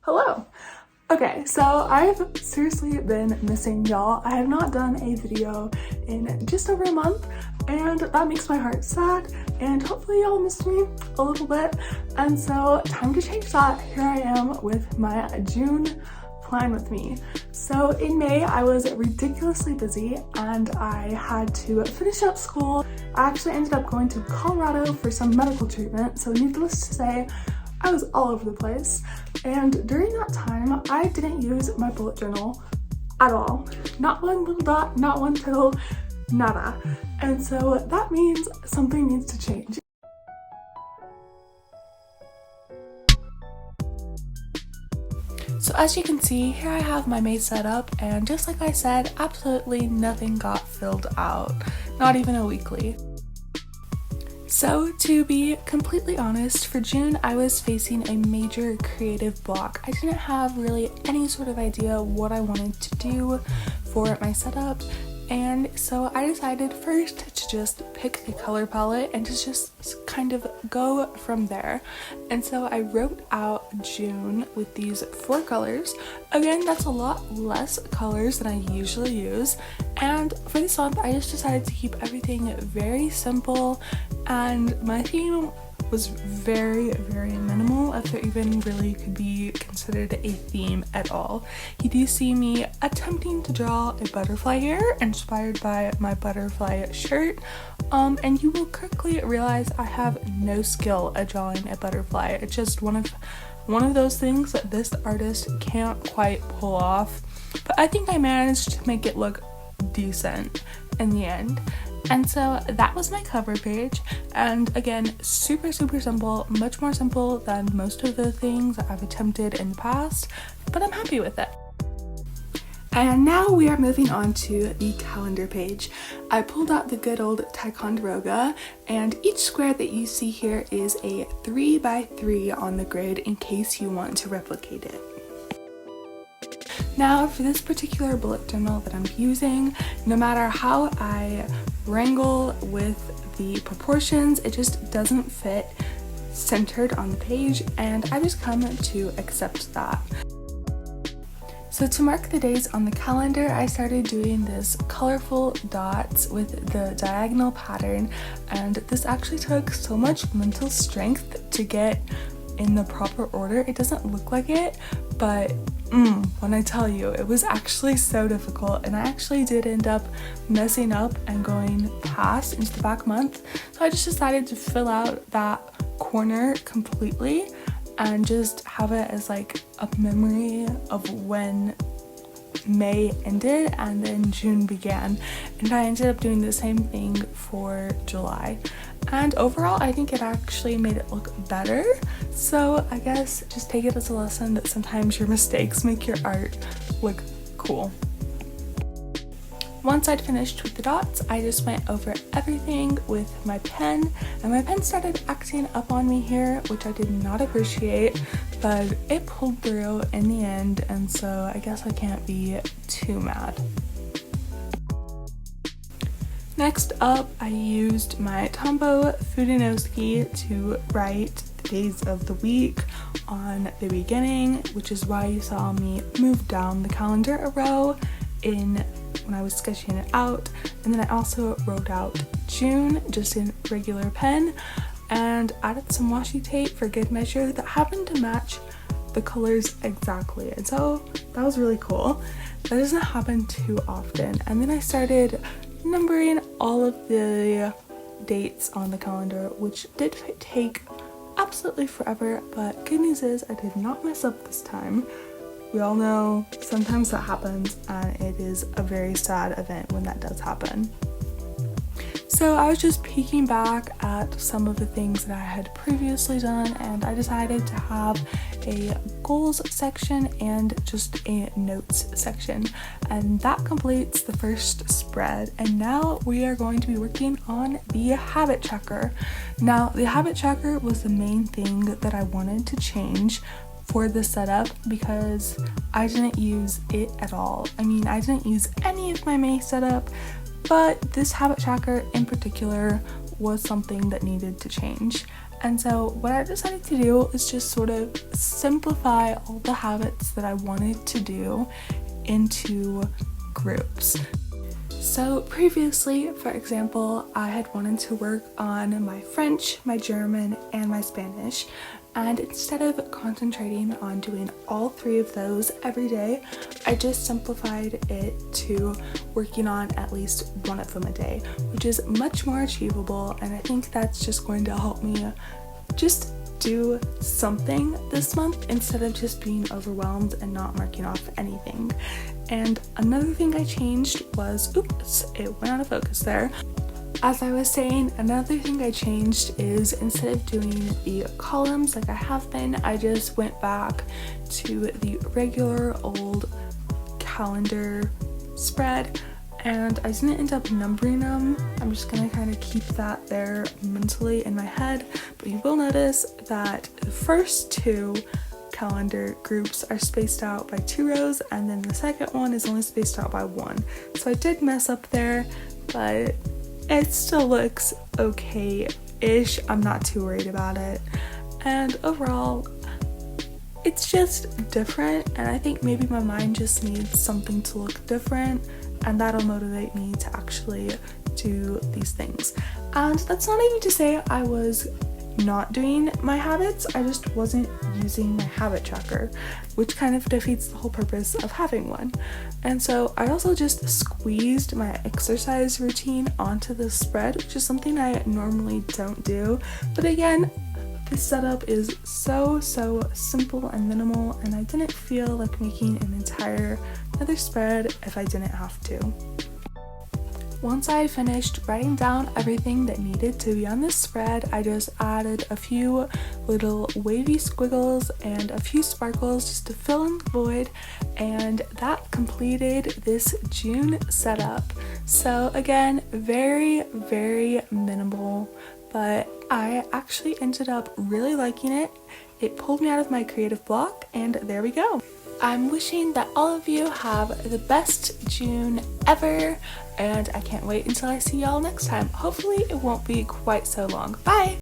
Hello. Okay, so I've seriously been missing y'all. I have not done a video in just over a month, and that makes my heart sad, and hopefully y'all missed me a little bit. And so time to change that. Here I am with my June plan with me. So in May, I was ridiculously busy and I had to finish up school. I actually ended up going to Colorado for some medical treatment, so needless to say, I was all over the place. And during that time, I didn't use my bullet journal at all. Not one little dot, not one tittle, nada. And so that means something needs to change. So as you can see, here I have my May set up, and just like I said, absolutely nothing got filled out, not even a weekly. So to be completely honest, for June I was facing a major creative block. I didn't have really any sort of idea what I wanted to do for my setup, and so I decided first to just pick a color palette and to just kind of go from there. And so I wrote out June with these 4 colors. Again, that's a lot less colors than I usually use, and for this month I just decided to keep everything very simple, and my theme was very minimal, if there even really could be considered a theme at all. You do see me attempting to draw a butterfly here, inspired by my butterfly shirt, and you will quickly realize I have no skill at drawing a butterfly. It's just one of those things that this artist can't quite pull off, but I think I managed to make it look decent in the end. And so that was my cover page, and again, super simple, much more simple than most of the things that I've attempted in the past, but I'm happy with it. And now we are moving on to the calendar page. I pulled out the good old Ticonderoga, and each square that you see here is a 3x3 on the grid in case you want to replicate it. Now for this particular bullet journal that I'm using, no matter how I wrangle with the proportions, it just doesn't fit centered on the page, and I just come to accept that. So to mark the days on the calendar, I started doing this colorful dots with the diagonal pattern, and this actually took so much mental strength to get in the proper order. It doesn't look like it, but when I tell you, it was actually so difficult, and I actually did end up messing up and going past into the back month, so I just decided to fill out that corner completely and just have it as like a memory of when May ended and then June began, and I ended up doing the same thing for July, and overall I think it actually made it look better. So I guess just take it as a lesson that sometimes your mistakes make your art look cool. Once I'd finished with the dots, I just went over everything with my pen, and my pen started acting up on me here, which I did not appreciate, but it pulled through in the end, and so I guess I can't be too mad. Next up, I used my Tombow Fudenoski to write the days of the week on the beginning, which is why you saw me move down the calendar a row when I was sketching it out. And then I also wrote out June just in regular pen and added some washi tape for good measure that happened to match the colors exactly, and so that was really cool. That doesn't happen too often. And then I started numbering all of the dates on the calendar, which did take absolutely forever, but good news is I did not mess up this time. We all know sometimes that happens, and it is a very sad event when that does happen. So I was just peeking back at some of the things that I had previously done, and I decided to have a goals section and just a notes section, and that completes the first spread. And now we are going to be working on the habit tracker. Now the habit tracker was the main thing that I wanted to change for the setup because I didn't use it at all. I mean, I didn't use any of my May setup, but this habit tracker in particular was something that needed to change. And so what I decided to do is just sort of simplify all the habits that I wanted to do into groups. So previously, for example, I had wanted to work on my French, my German, and my Spanish, and instead of concentrating on doing all 3 of those every day, I just simplified it to working on at least one of them a day, which is much more achievable, and I think that's just going to help me just do something this month instead of just being overwhelmed and not marking off anything. And another thing I changed was, oops, it went out of focus there. As I was saying, another thing I changed is instead of doing the columns like I have been, I just went back to the regular old calendar spread, and I didn't end up numbering them. I'm just gonna kind of keep that there mentally in my head, but you will notice that the first 2 calendar groups are spaced out by 2 rows, and then the second one is only spaced out by 1. So I did mess up there, but it still looks okay-ish. I'm not too worried about it. And overall, it's just different, and I think maybe my mind just needs something to look different, and that'll motivate me to actually do these things. And that's not even to say I was not doing my habits, I just wasn't using my habit tracker, which kind of defeats the whole purpose of having one. And so I also just squeezed my exercise routine onto the spread, which is something I normally don't do. But again, this setup is so simple and minimal, and I didn't feel like making another spread if I didn't have to. Once I finished writing down everything that needed to be on this spread, I just added a few little wavy squiggles and a few sparkles just to fill in the void, and that completed this June setup. So again, very minimal, but I actually ended up really liking it. It pulled me out of my creative block, and there we go. I'm wishing that all of you have the best June ever, and I can't wait until I see y'all next time. Hopefully it won't be quite so long. Bye!